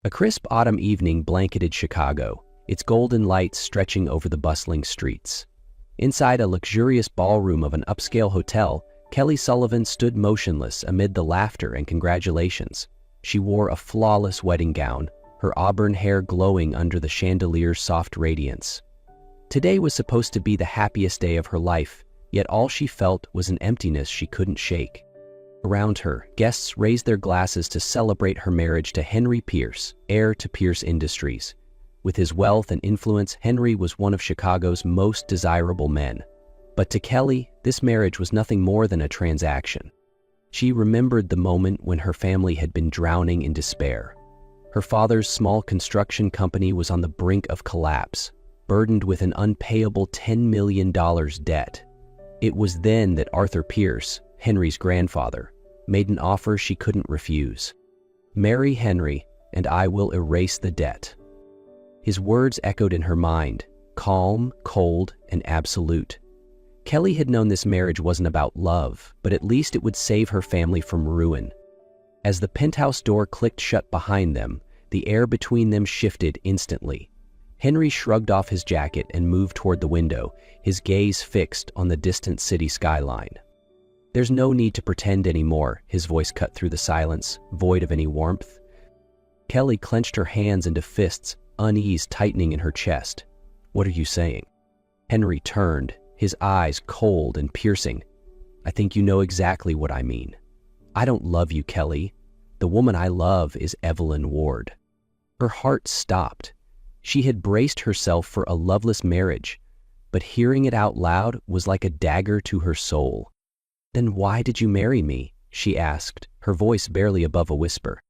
A crisp autumn evening blanketed Chicago, its golden lights stretching over the bustling streets. Inside a luxurious ballroom of an upscale hotel, Kelly Sullivan stood motionless amid the laughter and congratulations. She wore a flawless wedding gown, her auburn hair glowing under the chandelier's soft radiance. Today was supposed to be the happiest day of her life, yet all she felt was an emptiness she couldn't shake. Around her, guests raised their glasses to celebrate her marriage to Henry Pierce, heir to Pierce Industries. With his wealth and influence, Henry was one of Chicago's most desirable men. But to Kelly, this marriage was nothing more than a transaction. She remembered the moment when her family had been drowning in despair. Her father's small construction company was on the brink of collapse, burdened with an unpayable $10 million debt. It was then that Arthur Pierce, Henry's grandfather, made an offer she couldn't refuse. "Marry Henry, and I will erase the debt." His words echoed in her mind, calm, cold, and absolute. Kelly had known this marriage wasn't about love, but at least it would save her family from ruin. As the penthouse door clicked shut behind them, the air between them shifted instantly. Henry shrugged off his jacket and moved toward the window, his gaze fixed on the distant city skyline. "There's no need to pretend anymore," his voice cut through the silence, void of any warmth. Kelly clenched her hands into fists, unease tightening in her chest. "What are you saying?" Henry turned, his eyes cold and piercing. "I think you know exactly what I mean. I don't love you, Kelly. The woman I love is Evelyn Ward." Her heart stopped. She had braced herself for a loveless marriage, but hearing it out loud was like a dagger to her soul. "Then why did you marry me?" she asked, her voice barely above a whisper.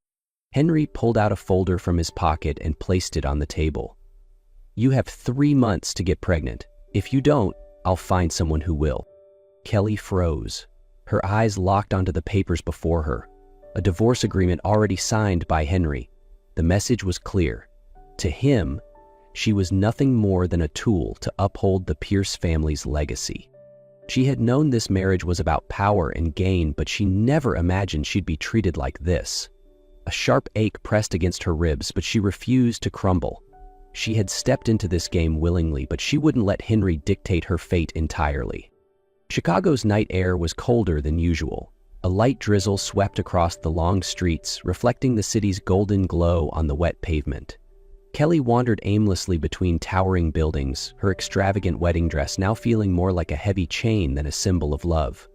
Henry pulled out a folder from his pocket and placed it on the table. "You have 3 months to get pregnant. If you don't, I'll find someone who will." Kelly froze. Her eyes locked onto the papers before her. A divorce agreement already signed by Henry. The message was clear. To him, she was nothing more than a tool to uphold the Pierce family's legacy. She had known this marriage was about power and gain, but she never imagined she'd be treated like this. A sharp ache pressed against her ribs, but she refused to crumble. She had stepped into this game willingly, but she wouldn't let Henry dictate her fate entirely. Chicago's night air was colder than usual. A light drizzle swept across the long streets, reflecting the city's golden glow on the wet pavement. Kelly wandered aimlessly between towering buildings, her extravagant wedding dress now feeling more like a heavy chain than a symbol of love.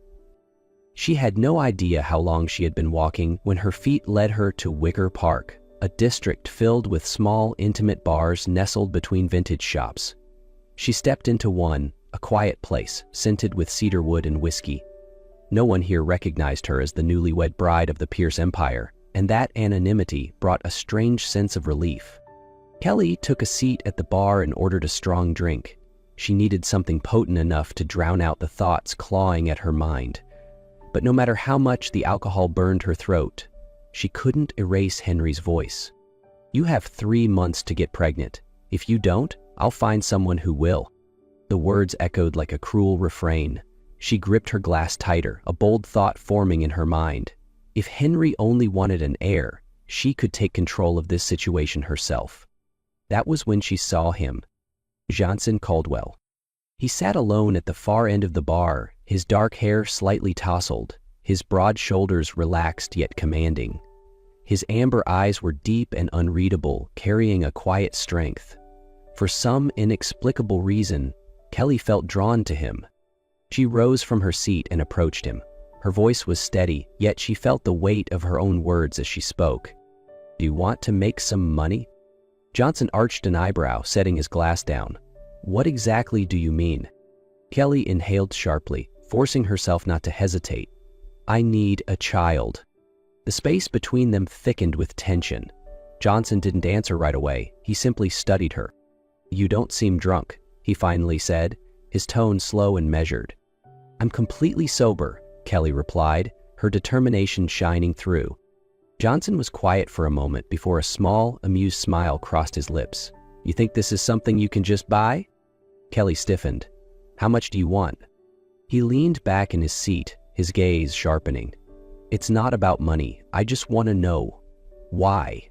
She had no idea how long she had been walking when her feet led her to Wicker Park, a district filled with small, intimate bars nestled between vintage shops. She stepped into one, a quiet place, scented with cedar wood and whiskey. No one here recognized her as the newlywed bride of the Pierce Empire, and that anonymity brought a strange sense of relief. Kelly took a seat at the bar and ordered a strong drink. She needed something potent enough to drown out the thoughts clawing at her mind. But no matter how much the alcohol burned her throat, she couldn't erase Henry's voice. "You have 3 months to get pregnant. If you don't, I'll find someone who will." The words echoed like a cruel refrain. She gripped her glass tighter, a bold thought forming in her mind. If Henry only wanted an heir, she could take control of this situation herself. That was when she saw him, Johnson Caldwell. He sat alone at the far end of the bar, his dark hair slightly tousled, his broad shoulders relaxed yet commanding. His amber eyes were deep and unreadable, carrying a quiet strength. For some inexplicable reason, Kelly felt drawn to him. She rose from her seat and approached him. Her voice was steady, yet she felt the weight of her own words as she spoke. "Do you want to make some money?" Johnson arched an eyebrow, setting his glass down. "What exactly do you mean?" Kelly inhaled sharply, forcing herself not to hesitate. "I need a child." The space between them thickened with tension. Johnson didn't answer right away. He simply studied her. "You don't seem drunk," he finally said, his tone slow and measured. "I'm completely sober," Kelly replied, her determination shining through. Johnson was quiet for a moment before a small, amused smile crossed his lips. "You think this is something you can just buy?" Kelly stiffened. "How much do you want?" He leaned back in his seat, his gaze sharpening. "It's not about money. I just want to know why."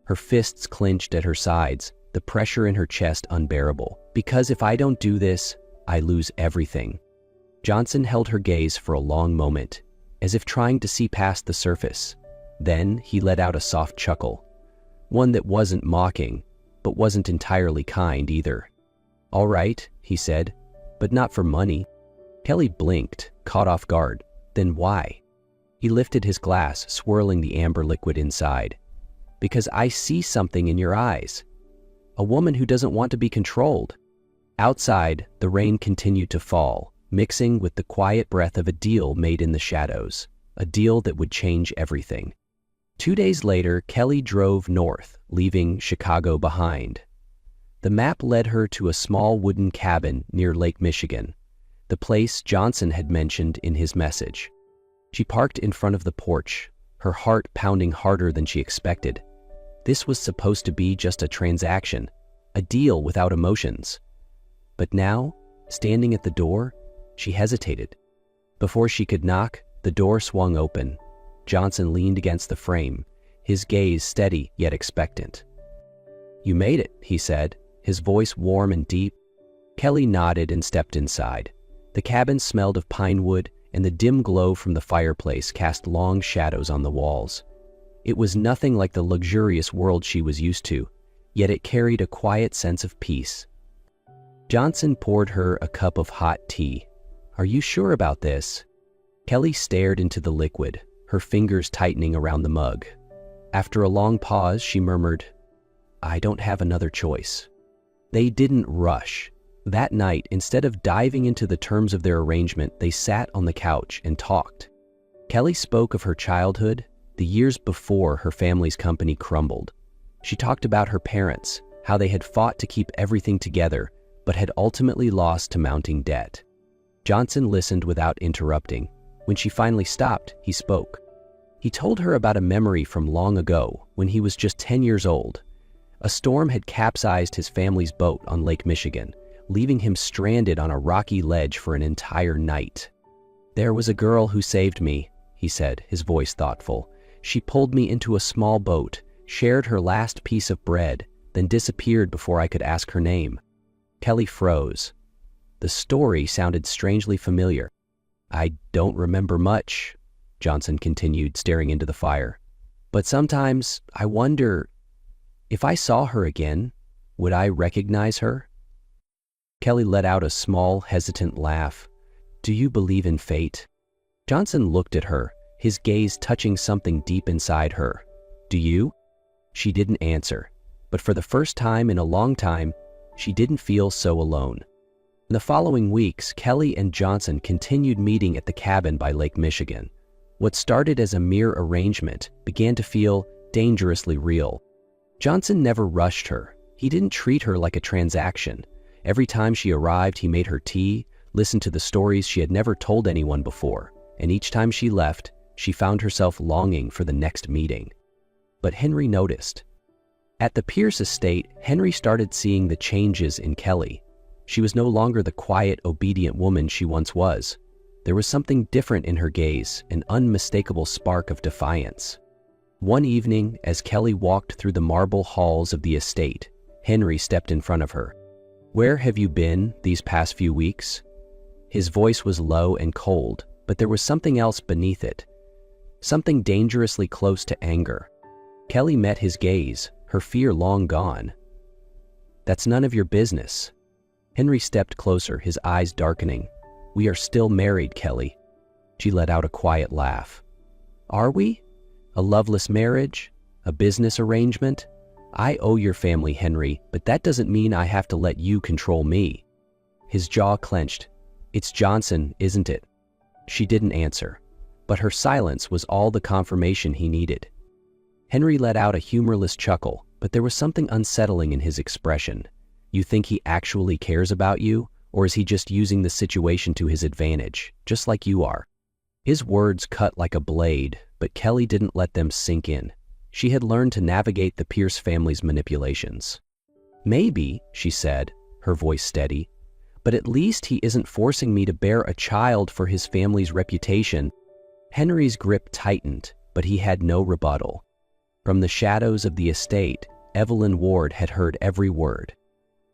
her fists clenched at her sides, the pressure in her chest unbearable. "Because if I don't do this, I lose everything." Johnson held her gaze for a long moment, as if trying to see past the surface. Then he let out a soft chuckle, one that wasn't mocking, but wasn't entirely kind either. "All right," he said, "but not for money." Kelly blinked, caught off guard. "Then why?" He lifted his glass, swirling the amber liquid inside. "Because I see something in your eyes. A woman who doesn't want to be controlled." Outside, the rain continued to fall, mixing with the quiet breath of a deal made in the shadows, a deal that would change everything. 2 days later, Kelly drove north, leaving Chicago behind. The map led her to a small wooden cabin near Lake Michigan, the place Johnson had mentioned in his message. She parked in front of the porch, her heart pounding harder than she expected. This was supposed to be just a transaction, a deal without emotions. But now, standing at the door, she hesitated. Before she could knock, the door swung open. Johnson leaned against the frame, his gaze steady yet expectant. "You made it," he said, his voice warm and deep. Kelly nodded and stepped inside. The cabin smelled of pine wood, and the dim glow from the fireplace cast long shadows on the walls. It was nothing like the luxurious world she was used to, yet it carried a quiet sense of peace. Johnson poured her a cup of hot tea. "Are you sure about this?" Kelly stared into the liquid, her fingers tightening around the mug. After a long pause, she murmured, "I don't have another choice." They didn't rush. That night, instead of diving into the terms of their arrangement, they sat on the couch and talked. Kelly spoke of her childhood, the years before her family's company crumbled. She talked about her parents, how they had fought to keep everything together, but had ultimately lost to mounting debt. Johnson listened without interrupting. When she finally stopped, he spoke. He told her about a memory from long ago, when he was just 10 years old. A storm had capsized his family's boat on Lake Michigan, leaving him stranded on a rocky ledge for an entire night. "There was a girl who saved me," he said, his voice thoughtful. "She pulled me into a small boat, shared her last piece of bread, then disappeared before I could ask her name." Kelly froze. The story sounded strangely familiar. "I don't remember much," Johnson continued, staring into the fire. "But sometimes I wonder, if I saw her again, would I recognize her?" Kelly let out a small, hesitant laugh. "Do you believe in fate?" Johnson looked at her, his gaze touching something deep inside her. "Do you?" She didn't answer, but for the first time in a long time, she didn't feel so alone. In the following weeks, Kelly and Johnson continued meeting at the cabin by Lake Michigan. What started as a mere arrangement began to feel dangerously real. Johnson never rushed her. He didn't treat her like a transaction. Every time she arrived, he made her tea, listened to the stories she had never told anyone before, and each time she left, she found herself longing for the next meeting. But Henry noticed. At the Pierce estate, Henry started seeing the changes in Kelly. She was no longer the quiet, obedient woman she once was. There was something different in her gaze, an unmistakable spark of defiance. One evening, as Kelly walked through the marble halls of the estate, Henry stepped in front of her. "Where have you been these past few weeks?" His voice was low and cold, but there was something else beneath it, something dangerously close to anger. Kelly met his gaze, her fear long gone. "That's none of your business." Henry stepped closer, his eyes darkening. "We are still married, Kelly." She let out a quiet laugh. "Are we? A loveless marriage? A business arrangement? I owe your family, Henry, but that doesn't mean I have to let you control me." His jaw clenched. "It's Johnson, isn't it?" She didn't answer, but her silence was all the confirmation he needed. Henry let out a humorless chuckle, but there was something unsettling in his expression. "You think he actually cares about you, or is he just using the situation to his advantage, just like you are?" His words cut like a blade, but Kelly didn't let them sink in. She had learned to navigate the Pierce family's manipulations. "Maybe," she said, her voice steady, "but at least he isn't forcing me to bear a child for his family's reputation." Henry's grip tightened, but he had no rebuttal. From the shadows of the estate, Evelyn Ward had heard every word.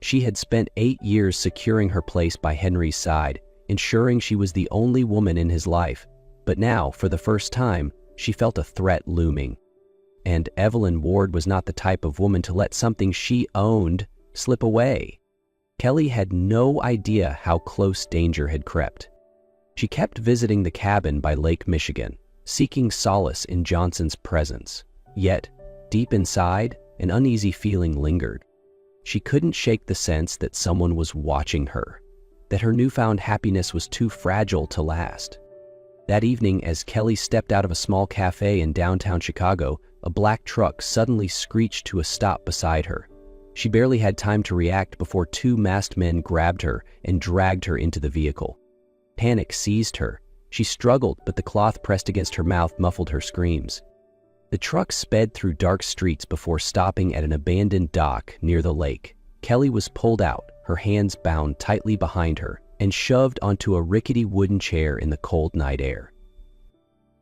She had spent 8 years securing her place by Henry's side, ensuring she was the only woman in his life. But now, for the first time, she felt a threat looming. And Evelyn Ward was not the type of woman to let something she owned slip away. Kelly had no idea how close danger had crept. She kept visiting the cabin by Lake Michigan, seeking solace in Johnson's presence. Yet, deep inside, an uneasy feeling lingered. She couldn't shake the sense that someone was watching her, that her newfound happiness was too fragile to last. That evening, as Kelly stepped out of a small cafe in downtown Chicago, a black truck suddenly screeched to a stop beside her. She barely had time to react before 2 masked men grabbed her and dragged her into the vehicle. Panic seized her. She struggled, but the cloth pressed against her mouth muffled her screams. The truck sped through dark streets before stopping at an abandoned dock near the lake. Kelly was pulled out, her hands bound tightly behind her, and shoved onto a rickety wooden chair in the cold night air.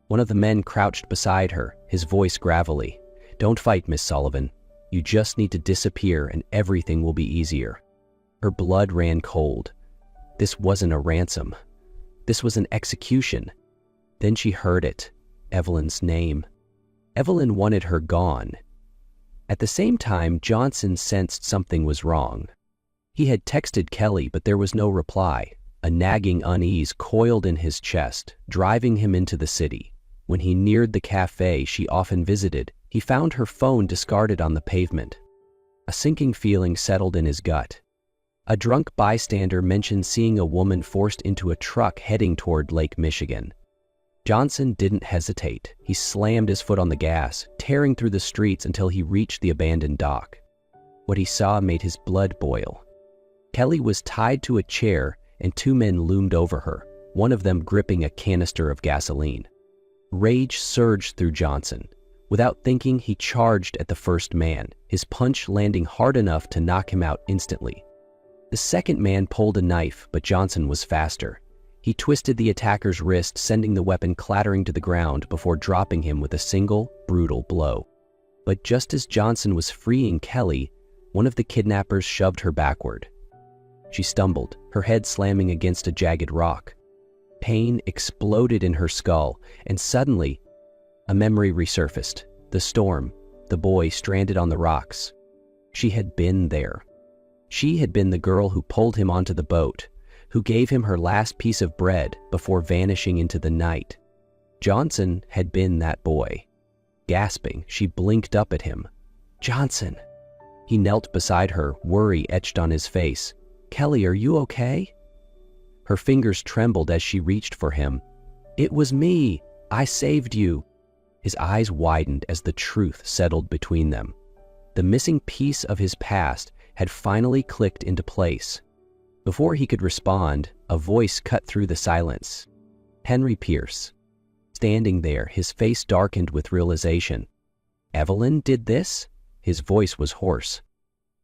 One of the men crouched beside her, his voice gravelly. "Don't fight, Miss Sullivan. You just need to disappear and everything will be easier." Her blood ran cold. This wasn't a ransom. This was an execution. Then she heard it, Evelyn's name. Evelyn wanted her gone. At the same time, Johnson sensed something was wrong. He had texted Kelly, but there was no reply. A nagging unease coiled in his chest, driving him into the city. When he neared the cafe she often visited, he found her phone discarded on the pavement. A sinking feeling settled in his gut. A drunk bystander mentioned seeing a woman forced into a truck heading toward Lake Michigan. Johnson didn't hesitate. He slammed his foot on the gas, tearing through the streets until he reached the abandoned dock. What he saw made his blood boil. Kelly was tied to a chair and 2 men loomed over her, one of them gripping a canister of gasoline. Rage surged through Johnson. Without thinking, he charged at the first man, his punch landing hard enough to knock him out instantly. The second man pulled a knife, but Johnson was faster. He twisted the attacker's wrist, sending the weapon clattering to the ground before dropping him with a single, brutal blow. But just as Johnson was freeing Kelly, one of the kidnappers shoved her backward. She stumbled, her head slamming against a jagged rock. Pain exploded in her skull, and suddenly, a memory resurfaced. The storm, the boy stranded on the rocks. She had been there. She had been the girl who pulled him onto the boat, who gave him her last piece of bread before vanishing into the night. Johnson had been that boy. Gasping, she blinked up at him. "Johnson!" He knelt beside her, worry etched on his face. "Kelly, are you okay?" Her fingers trembled as she reached for him. "It was me. I saved you." His eyes widened as the truth settled between them. The missing piece of his past had finally clicked into place. Before he could respond, a voice cut through the silence. Henry Pierce. Standing there, his face darkened with realization. "Evelyn did this?" His voice was hoarse.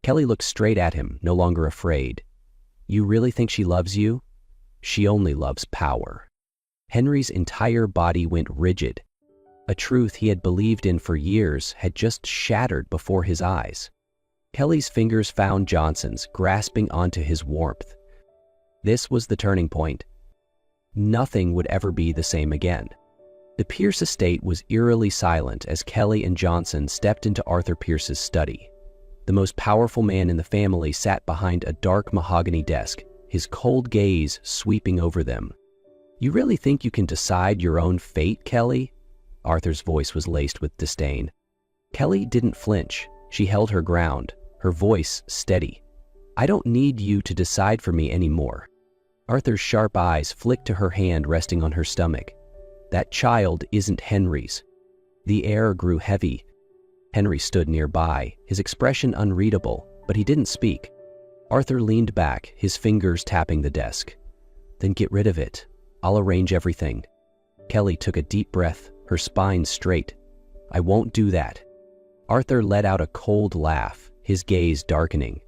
Kelly looked straight at him, no longer afraid. "You really think she loves you?" "She only loves power." Henry's entire body went rigid. A truth he had believed in for years had just shattered before his eyes. Kelly's fingers found Johnson's, grasping onto his warmth. This was the turning point. Nothing would ever be the same again. The Pierce estate was eerily silent as Kelly and Johnson stepped into Arthur Pierce's study. The most powerful man in the family sat behind a dark mahogany desk, his cold gaze sweeping over them. "You really think you can decide your own fate, Kelly?" Arthur's voice was laced with disdain. Kelly didn't flinch. She held her ground, her voice steady. "I don't need you to decide for me anymore." Arthur's sharp eyes flicked to her hand resting on her stomach. "That child isn't Henry's." The air grew heavy. Henry stood nearby, his expression unreadable, but he didn't speak. Arthur leaned back, his fingers tapping the desk. "Then get rid of it. I'll arrange everything." Kelly took a deep breath, her spine straight. "I won't do that." Arthur let out a cold laugh, his gaze darkening.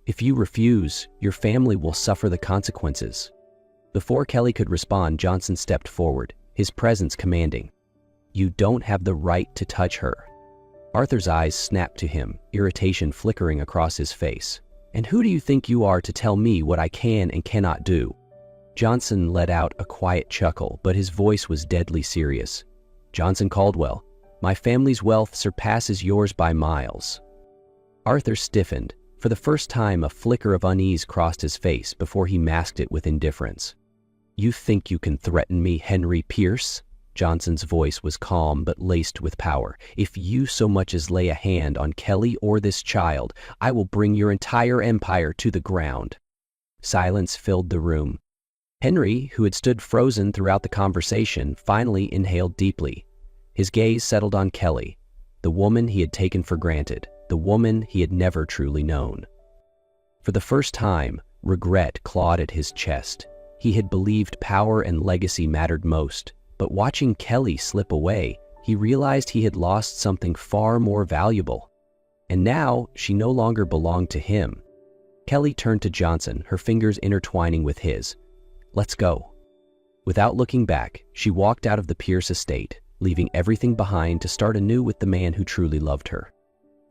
"If you refuse, your family will suffer the consequences." Before Kelly could respond, Johnson stepped forward, his presence commanding. "You don't have the right to touch her." Arthur's eyes snapped to him, irritation flickering across his face. "And who do you think you are to tell me what I can and cannot do?" Johnson let out a quiet chuckle, but his voice was deadly serious. "Johnson Caldwell, my family's wealth surpasses yours by miles." Arthur stiffened. For the first time, a flicker of unease crossed his face before he masked it with indifference. "You think you can threaten me, Henry Pierce?" Johnson's voice was calm but laced with power. "If you so much as lay a hand on Kelly or this child, I will bring your entire empire to the ground." Silence filled the room. Henry, who had stood frozen throughout the conversation, finally inhaled deeply. His gaze settled on Kelly, the woman he had taken for granted, the woman he had never truly known. For the first time, regret clawed at his chest. He had believed power and legacy mattered most, but watching Kelly slip away, he realized he had lost something far more valuable. And now, she no longer belonged to him. Kelly turned to Johnson, her fingers intertwining with his. "Let's go." Without looking back, she walked out of the Pierce estate, leaving everything behind to start anew with the man who truly loved her.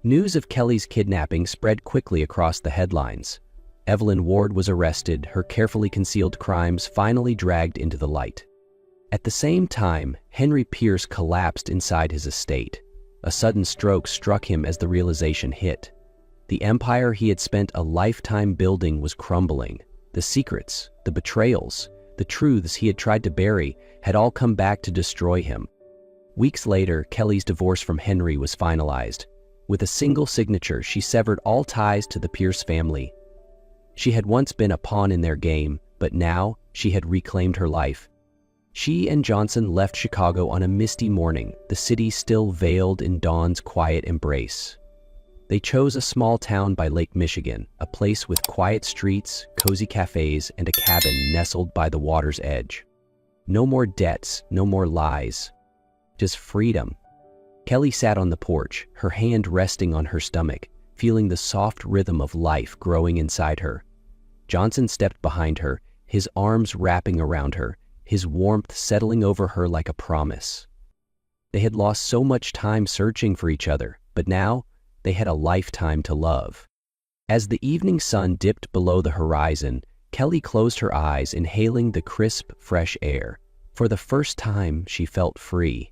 News of Kelly's kidnapping spread quickly across the headlines. Evelyn Ward was arrested, her carefully concealed crimes finally dragged into the light. At the same time, Henry Pierce collapsed inside his estate. A sudden stroke struck him as the realization hit. The empire he had spent a lifetime building was crumbling. The secrets, the betrayals, the truths he had tried to bury had all come back to destroy him. Weeks later, Kelly's divorce from Henry was finalized. With a single signature, she severed all ties to the Pierce family. She had once been a pawn in their game, but now she had reclaimed her life. She and Johnson left Chicago on a misty morning, the city still veiled in dawn's quiet embrace. They chose a small town by Lake Michigan, a place with quiet streets, cozy cafes, and a cabin nestled by the water's edge. No more debts, no more lies. Just freedom. Kelly sat on the porch, her hand resting on her stomach, feeling the soft rhythm of life growing inside her. Johnson stepped behind her, his arms wrapping around her, his warmth settling over her like a promise. They had lost so much time searching for each other, but now they had a lifetime to love. As the evening sun dipped below the horizon, Kelly closed her eyes, inhaling the crisp, fresh air. For the first time, she felt free.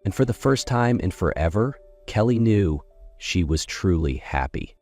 And for the first time in forever, Kelly knew she was truly happy.